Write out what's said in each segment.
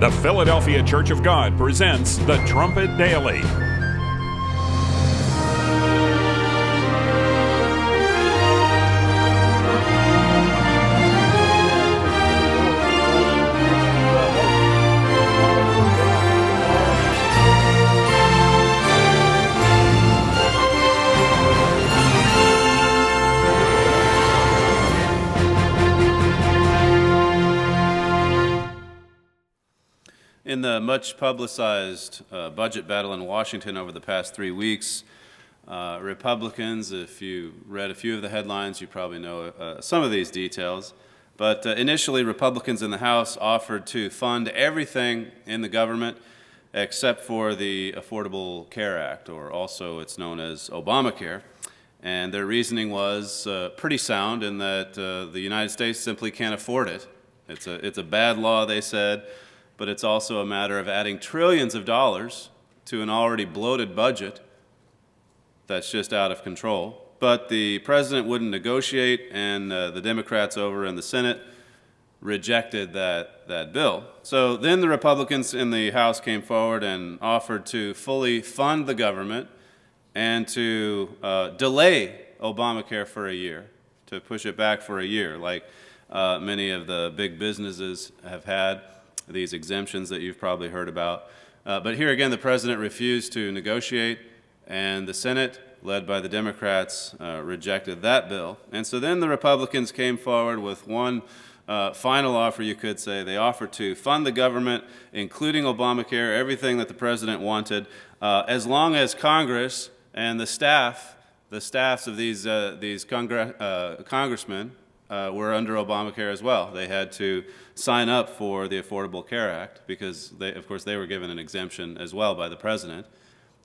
The Philadelphia Church of God presents the Trumpet Daily. In the much publicized budget battle in Washington over the past 3 weeks, Republicans, if you read a few of the headlines, you probably know some of these details. But initially, Republicans in the House offered to fund everything in the government except for the Affordable Care Act, or also it's known as Obamacare. And their reasoning was pretty sound in that the United States simply can't afford it. It's a bad law, they said. But it's also a matter of adding trillions of dollars to an already bloated budget that's just out of control. But the president wouldn't negotiate, and the Democrats over in the Senate rejected that bill. So then the Republicans in the House came forward and offered to fully fund the government and to delay Obamacare for a year, to push it back for a year, like many of the big businesses have had. These exemptions that you've probably heard about. But here again, the president refused to negotiate, and the Senate, led by the Democrats, rejected that bill. And so then the Republicans came forward with one final offer, you could say. They offered to fund the government, including Obamacare, everything that the president wanted, as long as Congress and the staffs of these congressmen were under Obamacare as well. They had to sign up for the Affordable Care Act because, of course, they were given an exemption as well by the president.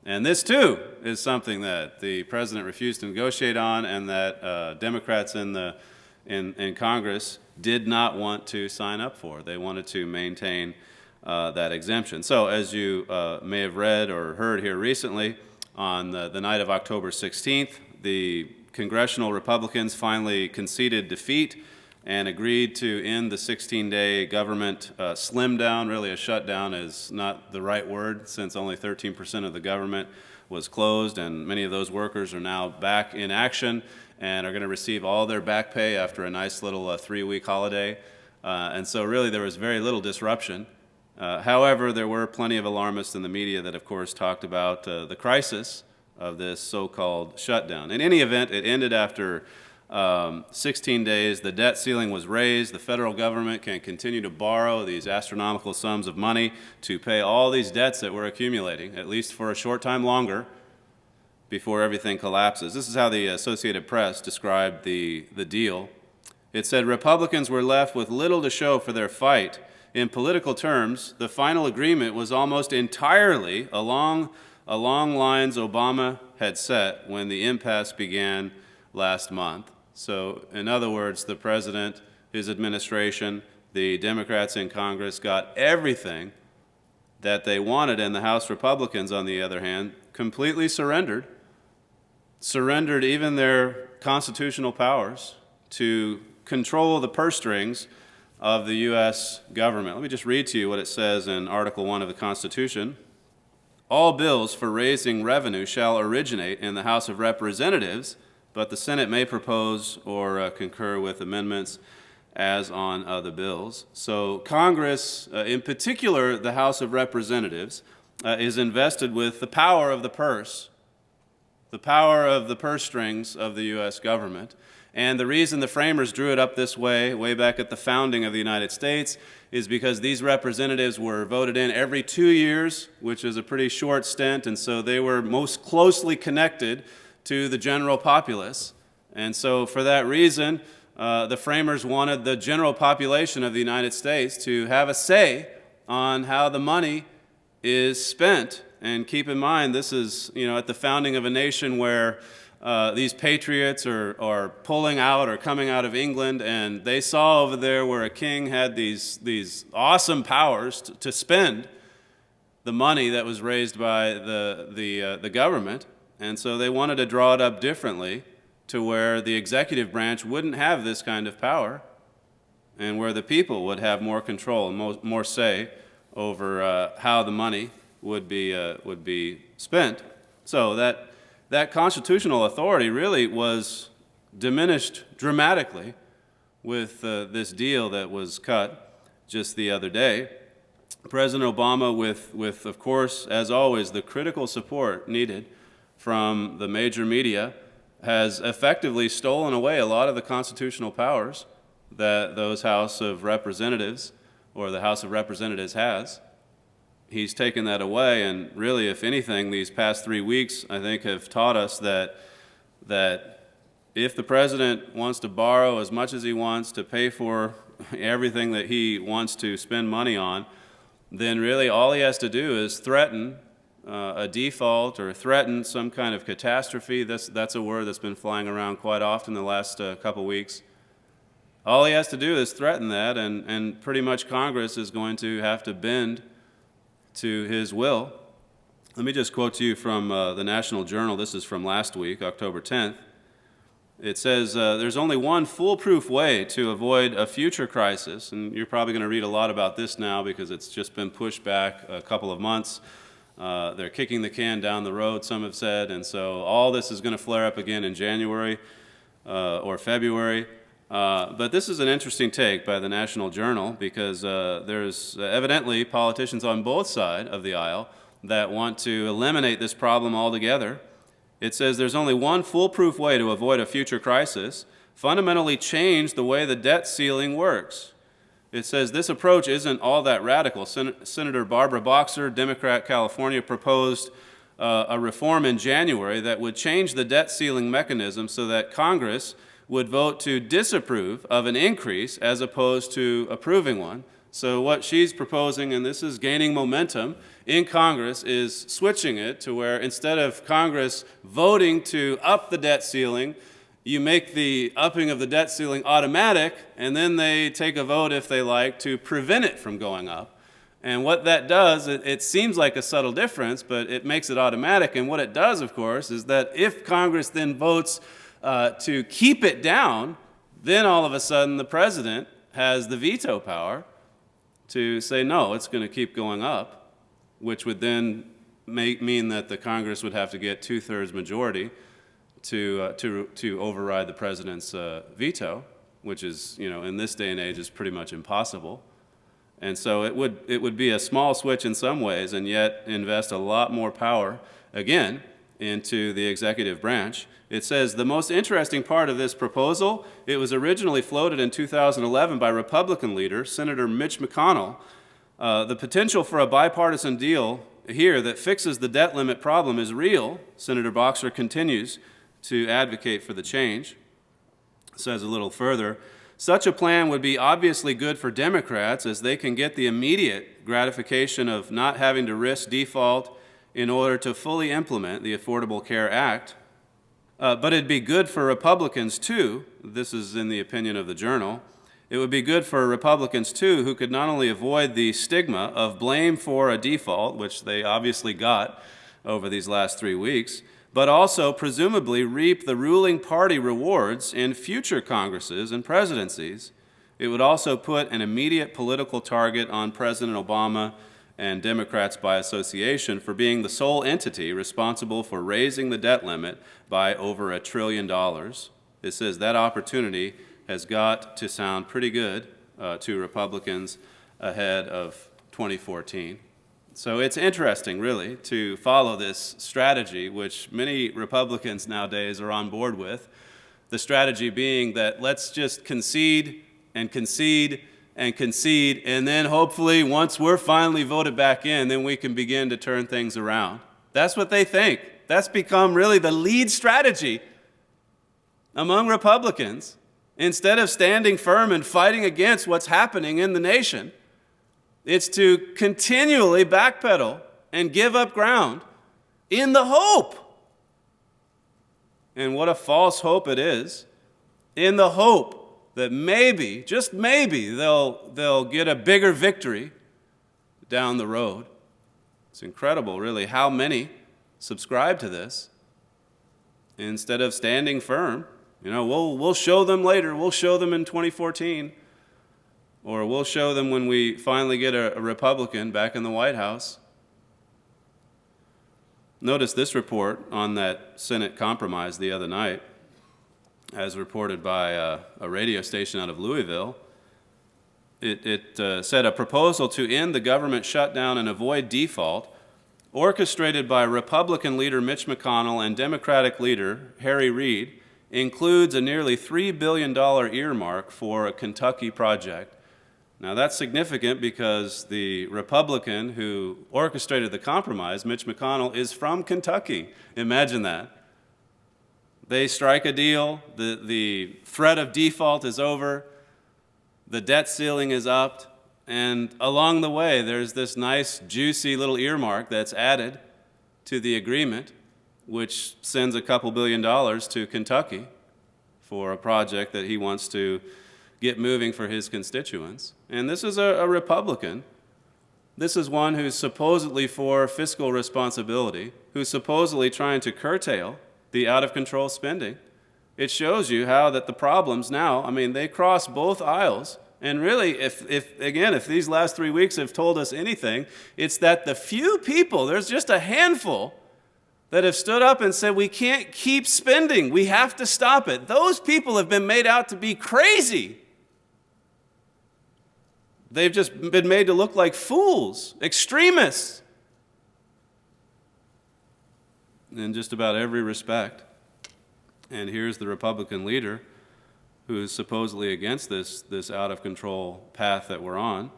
And this, too, is something that the president refused to negotiate on and that Democrats in Congress did not want to sign up for. They wanted to maintain that exemption. So as you may have read or heard here recently, on the night of October 16th, the congressional Republicans finally conceded defeat and agreed to end the 16-day government slim down. Really, a shutdown is not the right word, since only 13% of the government was closed, and many of those workers are now back in action and are going to receive all their back pay after a nice little 3-week holiday. And so really there was very little disruption. However, there were plenty of alarmists in the media that, of course, talked about the crisis of this so-called shutdown. In any event, it ended after 16 days. The debt ceiling was raised. The federal government can continue to borrow these astronomical sums of money to pay all these debts that were accumulating, at least for a short time longer, before everything collapses. This is how the Associated Press described the deal. It said, Republicans were left with little to show for their fight. In political terms, the final agreement was almost entirely along lines Obama had set when the impasse began last month. So, in other words, the president, his administration, the Democrats in Congress got everything that they wanted, and the House Republicans, on the other hand, completely surrendered even their constitutional powers to control the purse strings of the U.S. government. Let me just read to you what it says in Article 1 of the Constitution. All bills for raising revenue shall originate in the House of Representatives, but the Senate may propose or concur with amendments as on other bills. So Congress, in particular the House of Representatives, is invested with the power of the purse strings of the U.S. government. And the reason the framers drew it up this way back at the founding of the United States, is because these representatives were voted in every 2 years, which is a pretty short stint, and so they were most closely connected to the general populace. And so for that reason, the framers wanted the general population of the United States to have a say on how the money is spent. And keep in mind, this is, at the founding of a nation where these patriots are pulling out or coming out of England, and they saw over there where a king had these awesome powers to spend the money that was raised by the government, and so they wanted to draw it up differently to where the executive branch wouldn't have this kind of power, and where the people would have more control and more say over how the money would be spent. So that constitutional authority really was diminished dramatically with this deal that was cut just the other day. President Obama, with of course, as always, the critical support needed from the major media, has effectively stolen away a lot of the constitutional powers that those House of Representatives or the House of Representatives has. He's taken that away, and really, if anything, these past 3 weeks, I think, have taught us that if the president wants to borrow as much as he wants to pay for everything that he wants to spend money on, then really all he has to do is threaten a default or threaten some kind of catastrophe. That's a word that's been flying around quite often the last couple weeks. All he has to do is threaten that, and pretty much Congress is going to have to bend to his will. Let me just quote to you from the National Journal. This is from last week, October 10th. It says, there's only one foolproof way to avoid a future crisis, and you're probably going to read a lot about this now because it's just been pushed back a couple of months. They're kicking the can down the road, some have said, and so all this is going to flare up again in January or February. But this is an interesting take by the National Journal because there's evidently politicians on both sides of the aisle that want to eliminate this problem altogether. It says there's only one foolproof way to avoid a future crisis: fundamentally change the way the debt ceiling works. It says this approach isn't all that radical. Senator Barbara Boxer, Democrat, California, proposed a reform in January that would change the debt ceiling mechanism so that Congress would vote to disapprove of an increase as opposed to approving one. So what she's proposing, and this is gaining momentum in Congress, is switching it to where instead of Congress voting to up the debt ceiling, you make the upping of the debt ceiling automatic, and then they take a vote, if they like, to prevent it from going up. And what that does, it seems like a subtle difference, but it makes it automatic. And what it does, of course, is that if Congress then votes to keep it down, then all of a sudden the president has the veto power to say, no, it's going to keep going up, which would then mean that the Congress would have to get 2/3 majority to override the president's veto, which is, in this day and age is pretty much impossible. And so it would be a small switch in some ways and yet invest a lot more power, again, into the executive branch. It says the most interesting part of this proposal, it was originally floated in 2011 by Republican leader Senator Mitch McConnell. The potential for a bipartisan deal here that fixes the debt limit problem is real. Senator Boxer continues to advocate for the change. It says a little further, such a plan would be obviously good for Democrats as they can get the immediate gratification of not having to risk default in order to fully implement the Affordable Care Act. But it'd be good for Republicans, too. This is in the opinion of the Journal. It would be good for Republicans, too, who could not only avoid the stigma of blame for a default, which they obviously got over these last 3 weeks, but also presumably reap the ruling party rewards in future Congresses and presidencies. It would also put an immediate political target on President Obama and Democrats by association for being the sole entity responsible for raising the debt limit by over $1 trillion. It says that opportunity has got to sound pretty good to Republicans ahead of 2014. So it's interesting, really, to follow this strategy, which many Republicans nowadays are on board with. The strategy being that let's just concede and concede and concede, and then hopefully once we're finally voted back in, then we can begin to turn things around. That's what they think. That's become really the lead strategy among Republicans. Instead of standing firm and fighting against what's happening in the nation, it's to continually backpedal and give up ground in the hope. And what a false hope it is, in the hope that maybe, just maybe, they'll get a bigger victory down the road. It's incredible, really, how many subscribe to this instead of standing firm. We'll show them later. We'll show them in 2014. or we'll show them when we finally get a Republican back in the White House. Notice this report on that Senate compromise the other night, as reported by a radio station out of Louisville. It said a proposal to end the government shutdown and avoid default, orchestrated by Republican leader Mitch McConnell and Democratic leader Harry Reid, includes a nearly $3 billion earmark for a Kentucky project. Now that's significant because the Republican who orchestrated the compromise, Mitch McConnell, is from Kentucky. Imagine that. They strike a deal, the threat of default is over, the debt ceiling is up, and along the way there's this nice juicy little earmark that's added to the agreement, which sends a couple $2 billion to Kentucky for a project that he wants to get moving for his constituents. And this is a Republican. This is one who's supposedly for fiscal responsibility, who's supposedly trying to curtail the out-of-control spending. It shows you how that the problems now, I mean, they cross both aisles. And really, if these last 3 weeks have told us anything, it's that the few people, there's just a handful, that have stood up and said, we can't keep spending, we have to stop it. Those people have been made out to be crazy. They've just been made to look like fools, extremists, in just about every respect. And here's the Republican leader who's supposedly against this out-of-control path that we're on,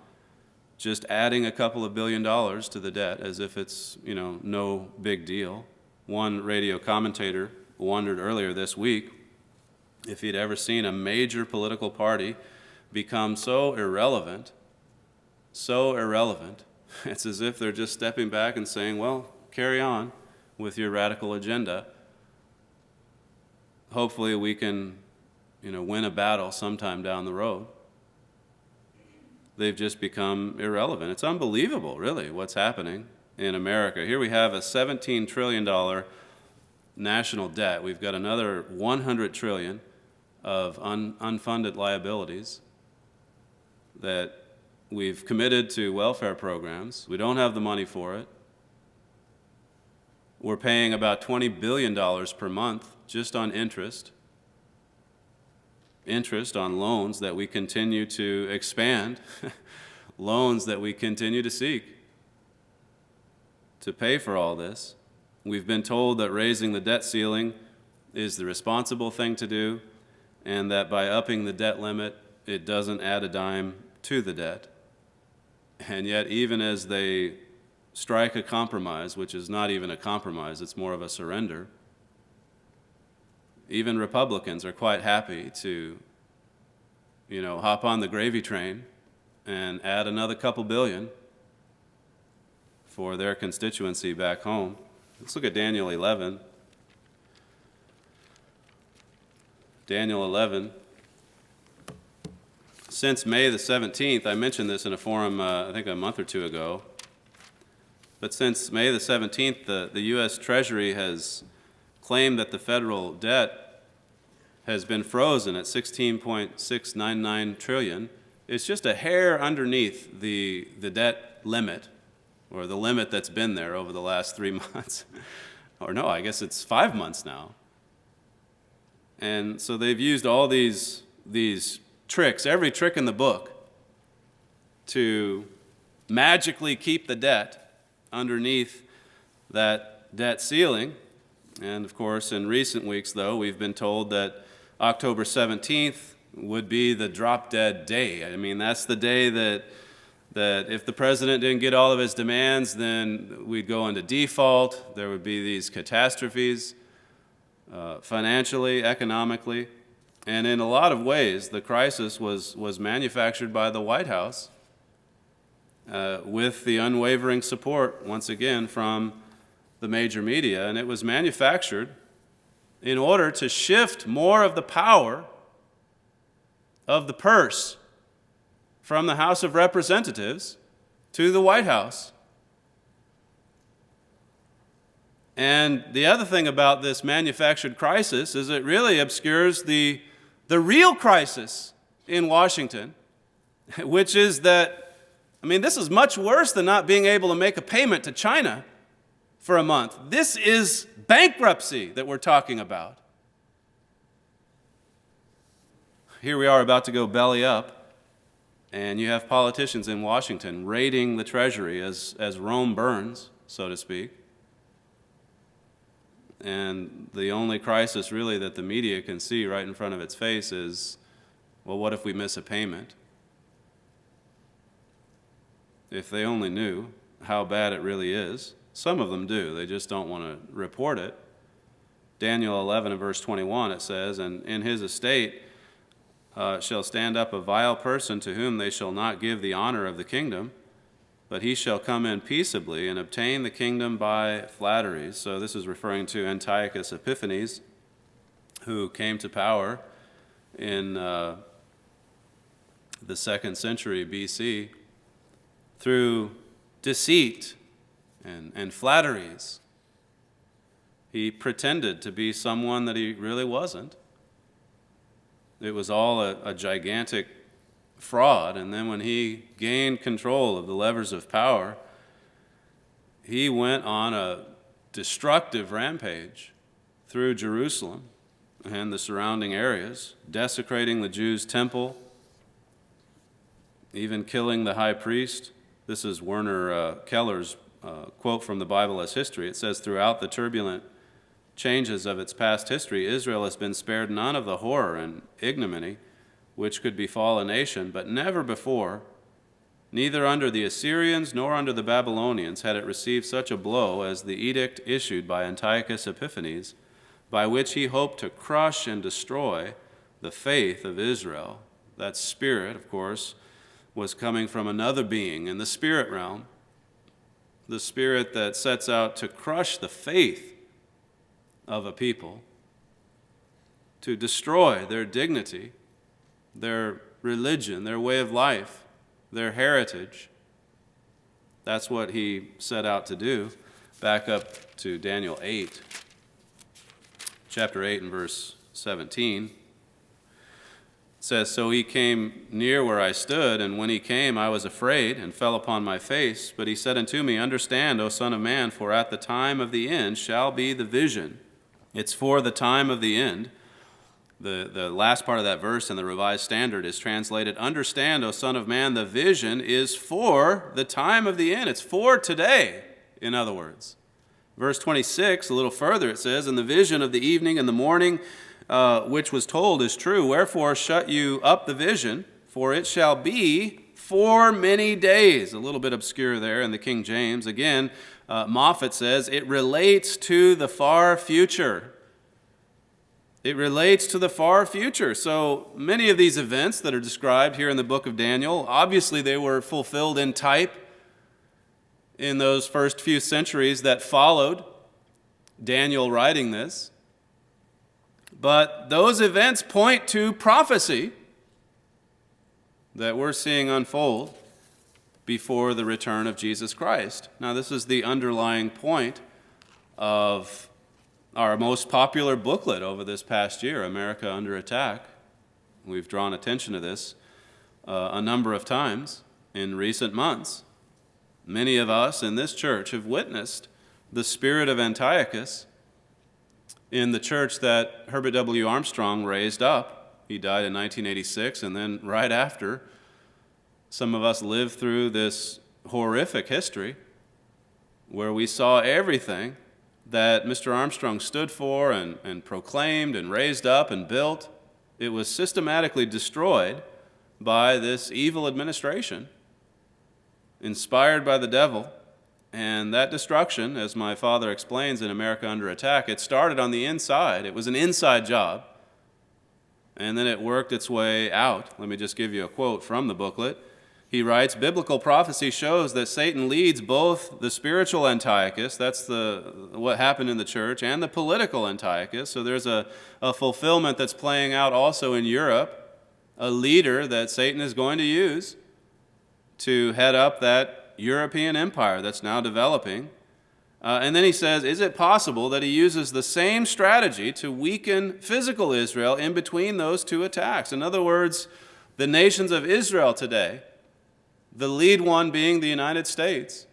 just adding a couple of $2 billion to the debt as if it's, no big deal. One radio commentator wondered earlier this week if he'd ever seen a major political party become so irrelevant. It's as if they're just stepping back and saying, well, carry on with your radical agenda. Hopefully we can, win a battle sometime down the road. They've just become irrelevant. It's unbelievable, really, what's happening in America. Here we have a $17 trillion national debt. We've got another $100 trillion of unfunded liabilities that we've committed to welfare programs. We don't have the money for it. We're paying about $20 billion per month just on interest on loans that we continue to expand, loans that we continue to seek to pay for all this. We've been told that raising the debt ceiling is the responsible thing to do, and that by upping the debt limit, it doesn't add a dime to the debt. And yet, even as they strike a compromise, which is not even a compromise, it's more of a surrender, even Republicans are quite happy to, hop on the gravy train and add another couple billion for their constituency back home. Let's look at Daniel 11. Daniel 11. Since May the 17th, I mentioned this in a forum, I think a month or two ago, but since May the 17th, the U.S. Treasury has claimed that the federal debt has been frozen at $16.699 trillion. It's just a hair underneath the debt limit, or the limit that's been there over the last 3 months. Or no, I guess it's 5 months now. And so they've used all these tricks, every trick in the book, to magically keep the debt underneath that debt ceiling. And of course, in recent weeks, though, we've been told that October 17th would be the drop-dead day. I mean, that's the day that if the president didn't get all of his demands, then we'd go into default. There would be these catastrophes, financially, economically. And in a lot of ways, the crisis was manufactured by the White House with the unwavering support, once again, from the major media. And it was manufactured in order to shift more of the power of the purse from the House of Representatives to the White House. And the other thing about this manufactured crisis is it really obscures the real crisis in Washington, which is that, this is much worse than not being able to make a payment to China for a month. This is bankruptcy that we're talking about. Here we are about to go belly up, and you have politicians in Washington raiding the Treasury as Rome burns, so to speak. And the only crisis really that the media can see right in front of its face is, well, what if we miss a payment? If they only knew how bad it really is. Some of them do. They just don't want to report it. Daniel 11 and verse 21, it says, "And in his estate shall stand up a vile person to whom they shall not give the honor of the kingdom, but he shall come in peaceably and obtain the kingdom by flatteries." So this is referring to Antiochus Epiphanes, who came to power in the 2nd century BC through deceit and flatteries. He pretended to be someone that he really wasn't. It was all a gigantic fraud, and then when he gained control of the levers of power, he went on a destructive rampage through Jerusalem and the surrounding areas, desecrating the Jews' temple, even killing the high priest. This is Werner Keller's quote from the Bible as history. It says, "Throughout the turbulent changes of its past history, Israel has been spared none of the horror and ignominy which could befall a nation, but never before, neither under the Assyrians nor under the Babylonians, had it received such a blow as the edict issued by Antiochus Epiphanes, by which he hoped to crush and destroy the faith of Israel." That spirit, of course, was coming from another being in the spirit realm, the spirit that sets out to crush the faith of a people, to destroy their dignity, their religion, their way of life, their heritage. That's what he set out to do. Back up to Daniel 8, chapter 8 and verse 17. It says, "So he came near where I stood, and when he came, I was afraid and fell upon my face. But he said unto me, Understand, O Son of Man, for at the time of the end shall be the vision." It's for the time of the end. The last part of that verse in the Revised Standard is translated, "Understand, O Son of Man, the vision is for the time of the end." It's for today, in other words. Verse 26, a little further, it says, "And the vision of the evening and the morning which was told is true. Wherefore shut you up the vision, for it shall be for many days." A little bit obscure there in the King James. Again, Moffatt says it relates to the far future. It relates to the far future. So many of these events that are described here in the book of Daniel, obviously they were fulfilled in type in those first few centuries that followed Daniel writing this. But those events point to prophecy that we're seeing unfold before the return of Jesus Christ. Now, this is the underlying point of our most popular booklet over this past year, America Under Attack. We've drawn attention to this a number of times in recent months. Many of us in this church have witnessed the spirit of Antiochus in the church that Herbert W. Armstrong raised up. He died in 1986, and then right after, some of us lived through this horrific history where we saw everything that Mr. Armstrong stood for and proclaimed and raised up and built. It was systematically destroyed by this evil administration, inspired by the devil. And that destruction, as my father explains in America Under Attack, it started on the inside. It was an inside job, and then it worked its way out. Let me just give you a quote from the booklet. He writes, "Biblical prophecy shows that Satan leads both the spiritual Antiochus," that's what happened in the church, "and the political Antiochus." So there's a fulfillment that's playing out also in Europe, a leader that Satan is going to use to head up that European empire that's now developing. And then he says, is it possible that he uses the same strategy to weaken physical Israel in between those two attacks? In other words, the nations of Israel today, the lead one being the United States.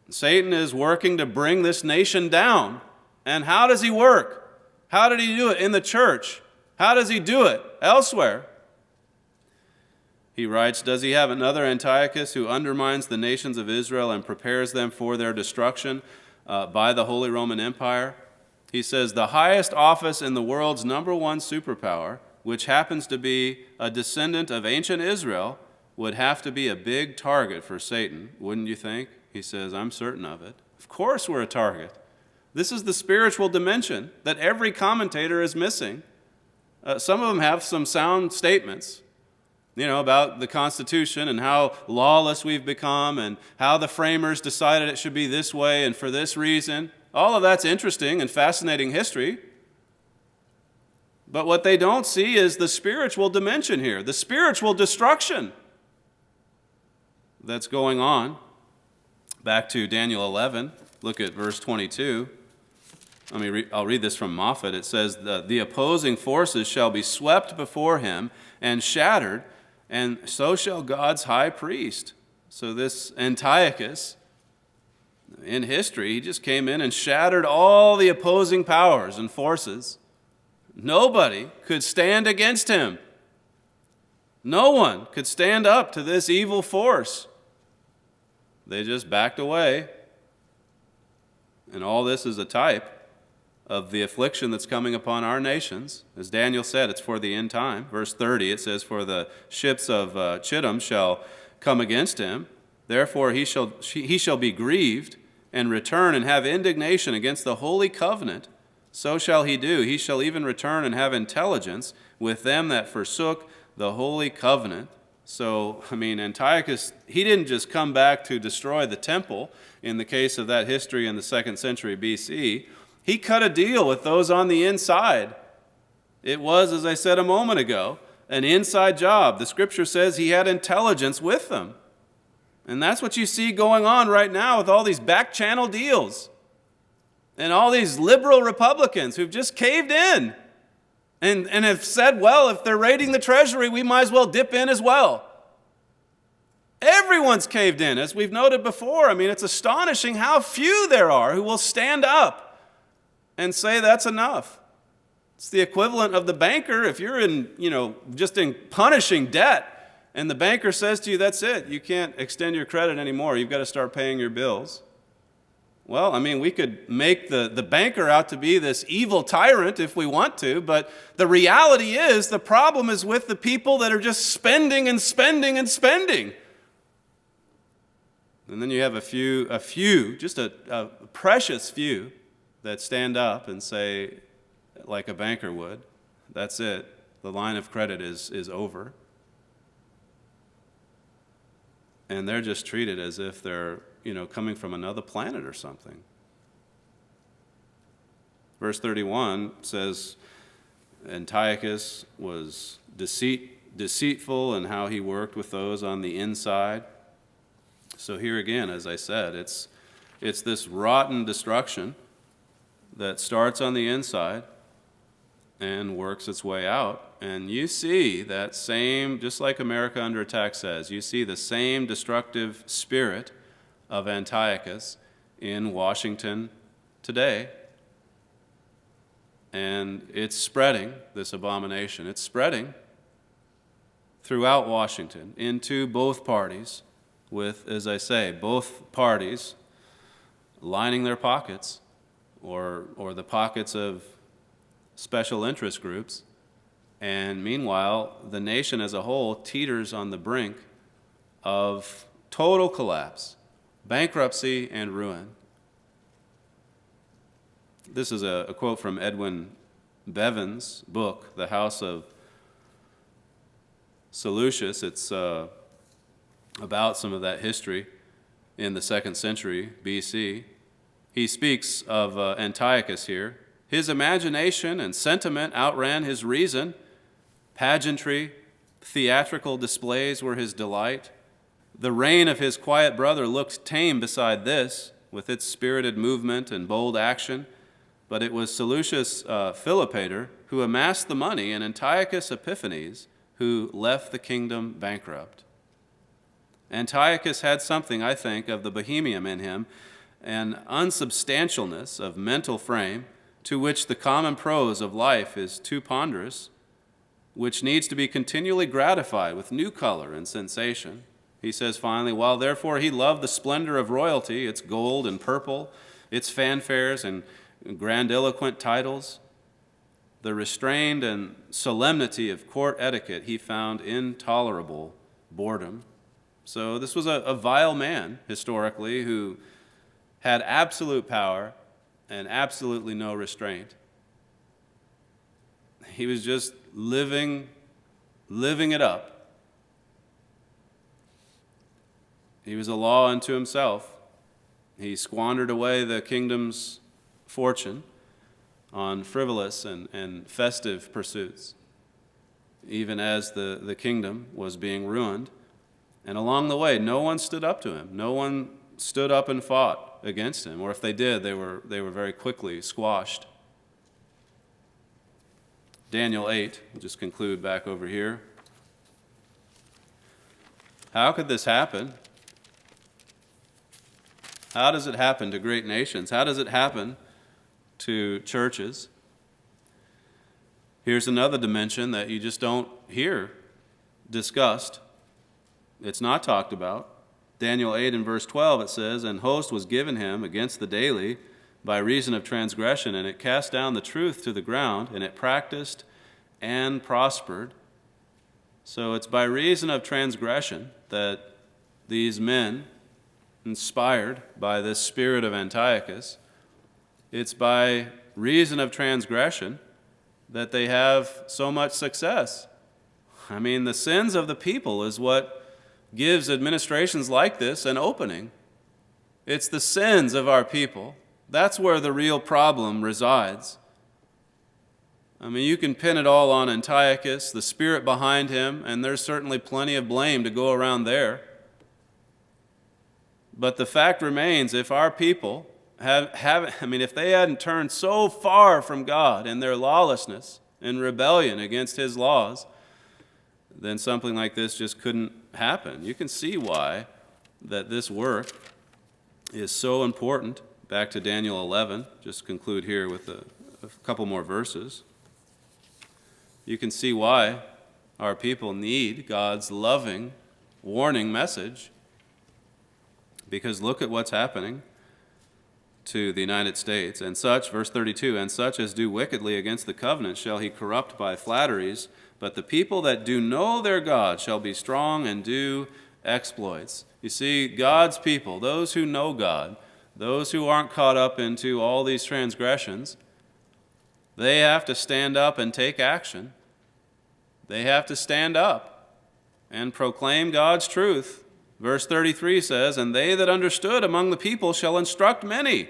Satan is working to bring this nation down. And how does he work? How did he do it in the church? How does he do it elsewhere? He writes, does he have another Antiochus who undermines the nations of Israel and prepares them for their destruction by the Holy Roman Empire? He says, the highest office in the world's number one superpower, which happens to be a descendant of ancient Israel, would have to be a big target for Satan, wouldn't you think? He says, I'm certain of it. Of course we're a target. This is the spiritual dimension that every commentator is missing. Some of them have some sound statements, about the Constitution and how lawless we've become and how the framers decided it should be this way and for this reason. All of that's interesting and fascinating history. But what they don't see is the spiritual dimension here, the spiritual destruction that's going on. Back to Daniel 11, look at verse 22. I'll read this from Moffatt. It says, the opposing forces shall be swept before him and shattered, and so shall God's high priest. So this Antiochus, in history, he just came in and shattered all the opposing powers and forces. Nobody could stand against him. No one could stand up to this evil force. They just backed away. And all this is a type of the affliction that's coming upon our nations. As Daniel said, it's for the end time. Verse 30, it says, for the ships of Chittim shall come against him. Therefore he shall be grieved and return and have indignation against the holy covenant. So shall he do. He shall even return and have intelligence with them that forsook the holy covenant. So, Antiochus, he didn't just come back to destroy the temple in the case of that history in the 2nd century BC. He cut a deal with those on the inside. It was, as I said a moment ago, an inside job. The scripture says he had intelligence with them. And that's what you see going on right now with all these back channel deals. And all these liberal Republicans who've just caved in and have said, well, if they're raiding the treasury, we might as well dip in as well. Everyone's caved in, as we've noted before. It's astonishing how few there are who will stand up and say that's enough. It's the equivalent of the banker. If you're just in punishing debt, and the banker says to you, that's it, you can't extend your credit anymore, you've got to start paying your bills. Well, we could make the banker out to be this evil tyrant if we want to, but the reality is the problem is with the people that are just spending and spending and spending. And then you have a few, just a precious few, that stand up and say, like a banker would, that's it, the line of credit is over. And they're just treated as if they're coming from another planet or something. Verse 31 says, Antiochus was deceitful in how he worked with those on the inside. So here again, as I said, it's this rotten destruction that starts on the inside and works its way out. And you see that same, just like America Under Attack says, you see the same destructive spirit of Antiochus in Washington today. And it's spreading, this abomination. It's spreading throughout Washington into both parties with, as I say, both parties lining their pockets or the pockets of special interest groups. And meanwhile, the nation as a whole teeters on the brink of total collapse, bankruptcy, and ruin. This is a quote from Edwyn Bevan's book, The House of Seleucus. It's about some of that history in the 2nd century BC. He speaks of Antiochus here. His imagination and sentiment outran his reason. Pageantry, theatrical displays were his delight. The reign of his quiet brother looked tame beside this, with its spirited movement and bold action. But it was Seleucus Philopator who amassed the money, and Antiochus Epiphanes who left the kingdom bankrupt. Antiochus had something, I think, of the bohemian in him, an unsubstantialness of mental frame to which the common prose of life is too ponderous, which needs to be continually gratified with new color and sensation. He says finally, while therefore he loved the splendor of royalty, its gold and purple, its fanfares and grandiloquent titles, the restrained and solemnity of court etiquette he found intolerable boredom. So this was a vile man, historically, who had absolute power and absolutely no restraint. He was just living it up. He was a law unto himself. He squandered away the kingdom's fortune on frivolous and festive pursuits, even as the kingdom was being ruined. And along the way, no one stood up to him. No one stood up and fought against him, or if they did, they were very quickly squashed. Daniel 8, we'll just conclude back over here. How could this happen? How does it happen to great nations? How does it happen to churches? Here's another dimension that you just don't hear discussed. It's not talked about. Daniel 8 and verse 12, it says, "And host was given him against the daily by reason of transgression, and it cast down the truth to the ground, and it practiced and prospered." So it's by reason of transgression that these men, inspired by this spirit of Antiochus, it's by reason of transgression that they have so much success. I mean, the sins of the people is what gives administrations like this an opening. It's the sins of our people. That's where the real problem resides. I mean, you can pin it all on Antiochus, the spirit behind him, and there's certainly plenty of blame to go around there. But the fact remains, if our people if they hadn't turned so far from God in their lawlessness and rebellion against his laws, then something like this just couldn't happen. You can see why that this work is so important. Back to Daniel 11, just conclude here with a couple more verses. You can see why our people need God's loving warning message, because look at what's happening to the United States. And such, verse 32, "And such as do wickedly against the covenant shall he corrupt by flatteries, but the people that do know their God shall be strong and do exploits." You see, God's people, those who know God, those who aren't caught up into all these transgressions, they have to stand up and take action. They have to stand up and proclaim God's truth. Verse 33 says, "And they that understood among the people shall instruct many.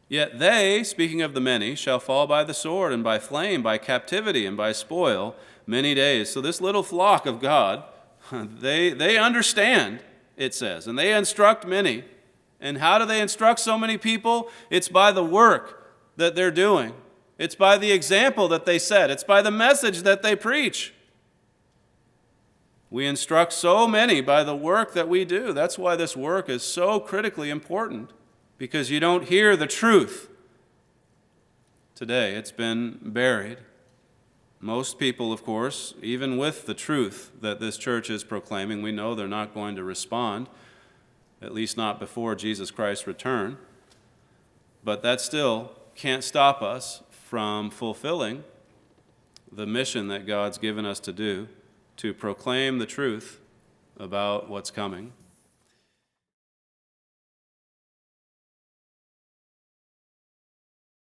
Yet they," speaking of the many, "shall fall by the sword and by flame, by captivity and by spoil many days." So this little flock of God, they understand, it says, and they instruct many. And how do they instruct so many people? It's by the work that they're doing. It's by the example that they set. It's by the message that they preach. We instruct so many by the work that we do. That's why this work is so critically important, because you don't hear the truth. Today, it's been buried. Most people, of course, even with the truth that this church is proclaiming, we know they're not going to respond, at least not before Jesus Christ's return. But that still can't stop us from fulfilling the mission that God's given us to do, to proclaim the truth about what's coming.